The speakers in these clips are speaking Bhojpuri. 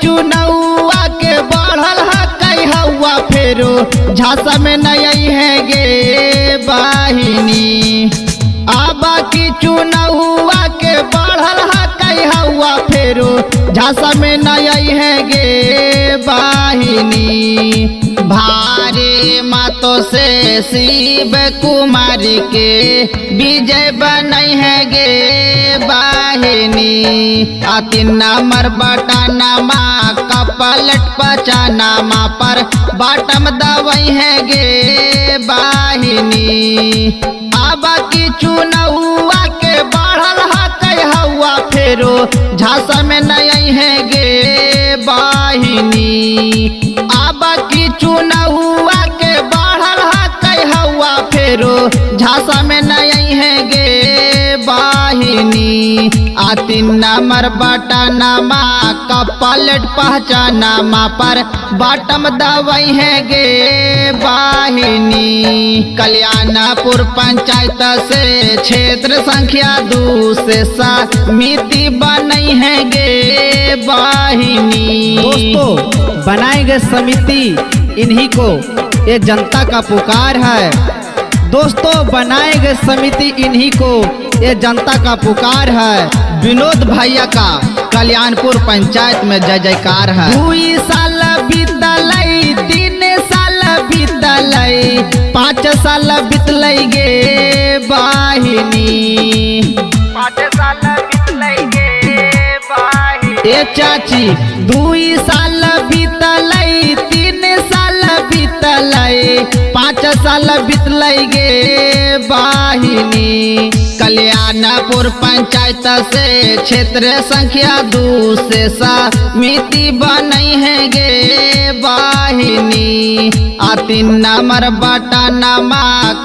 चुनौआ के बढ़ल है कई हवा फेरो झांसा में नहीं है गे बहिनी। आबा की चुनौआ के बढ़ल है कई हवा फेरो झांसा में नहीं है गे बहिनी। भारे मातो से शिव कुमारी के विजय बनई है गे बहिनी। आ 3 नंबर बटनमा कपलट पचानामा पर बाटम दवई है गे बहिनी। आबा की चुनौआ के बढ़ल है कई हवा फेरो झांसा में नहीं है गे बहिनी। आबा की चुनौआ के बढ़ल है कई हवा फेरो झांसा में नहीं है गे बहिनी। आ 3 नंबर बटनमा कपलट पहचानामा पर बाटम दवई है गे बहिनी। कल्याणपुर पंचायत से क्षेत्र संख्या 2 से समिति बनई है गे बहिनी। दोस्तों बनाए गए समिति इन्हीं को ये जनता का पुकार है। दोस्तों बनाए गए समिति इन्हीं को ये जनता का पुकार है। विनोद भैया का कल्याणपुर पंचायत में जय जयकार है। 2 साल बीतलई 3 साल बीतलई 5 साल बीतलई गे बहिनी। 5 साल बीतलई गे बहिनी। ए चाची 2 साल बीतलई 3 साल बीतलई 5 साल बीतलई गे बहिनी। कल्याणपुर पंचायत से क्षेत्र संख्या 2 से समिति बनई है गे बहिनी। आ 3 नंबर बटनमा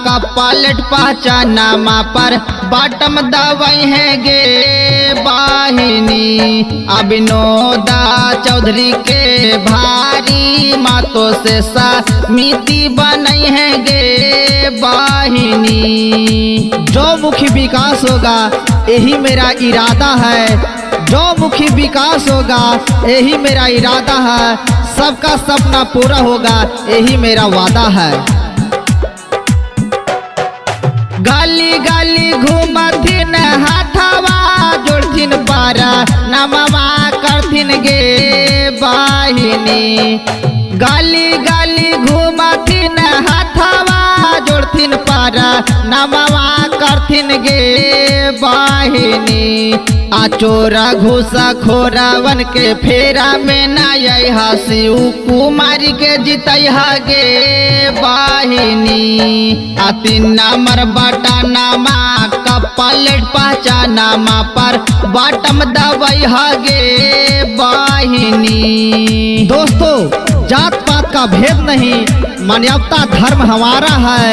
कपलट पहचानामा पर बाटम दवई है गे बहिनी। आ विनोदा चौधरी के भारी मातो से समिति बनई है गे बहिनी। जो मुखी विकास होगा यही मेरा इरादा है। जो मुखी विकास होगा यही मेरा इरादा है। सबका सपना पूरा होगा यही मेरा वादा है। गली गली घूमथिन हाथवा जोड़थिन पारा नमवा करथिन गे बहिनी। गली गली घूमथिन हाथवा जोड़थिन पारा नमवा करथिन गे बहिनी। आ चोरा घुसा खोरावन के फेरा में नई शिव कुमारी के जीतई है गे बहिनी। आ 3 नंबर बटनमा कपलट पहचानामा पर बाटम दवई है गे बहिनी। दोस्तों जात पात का भेद नहीं, मानवता धर्म हमारा है।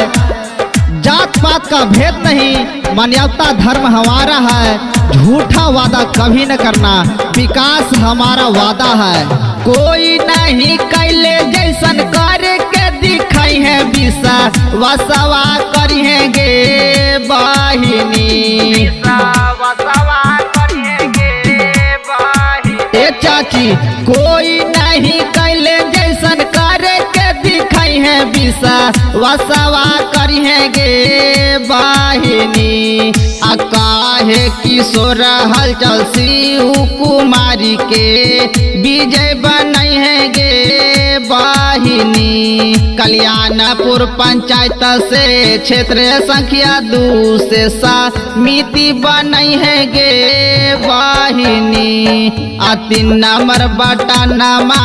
जात पात का भेद नहीं, मानवता धर्म हमारा है। झूठा वादा कभी न करना, विकास हमारा वादा है। कोई नहीं कैले जैसन करे के दिखाई है विसा वसवा करी है गे बहिनी। वसवा करी गे बहिनी। ए चाची कोई नहीं कैले जैसन करे के दिखाई है विसा वसवा करी है गे बहिनी। आ काहे किशोर हलचल शिव कुमारी के विजय बनई है गे बहिनी। कल्याणपुर पंचायत से क्षेत्र संख्या 2 से समिति बनई है गे बहिनी। आ 3 नंबर बटनमा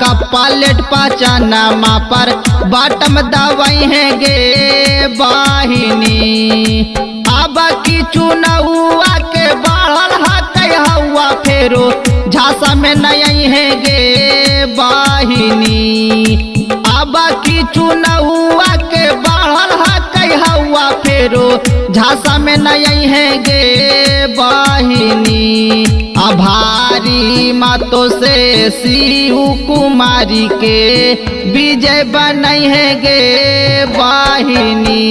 कपलट पहचानामा पर बाटम दवई है गे बहिनी। आबा की चुनौआ के बढ़ल है कई हवा फेरो झांसा में नहीं है गे बहिनी। आबा की चुनौआ के बढ़ल है कई हवा रउआ फेरो झांसा में नहीं है गे बहिनी। आभारी मातो से शिव कुमारी के विजय बनई है गे बहिनी।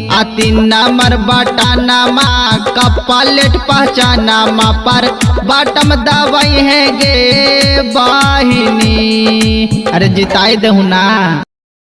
आ 3 नंबर बटनमा का पलेट पहचानमा पर बटम दबाई है गे बहिनी। अरे जिताई देहु ना।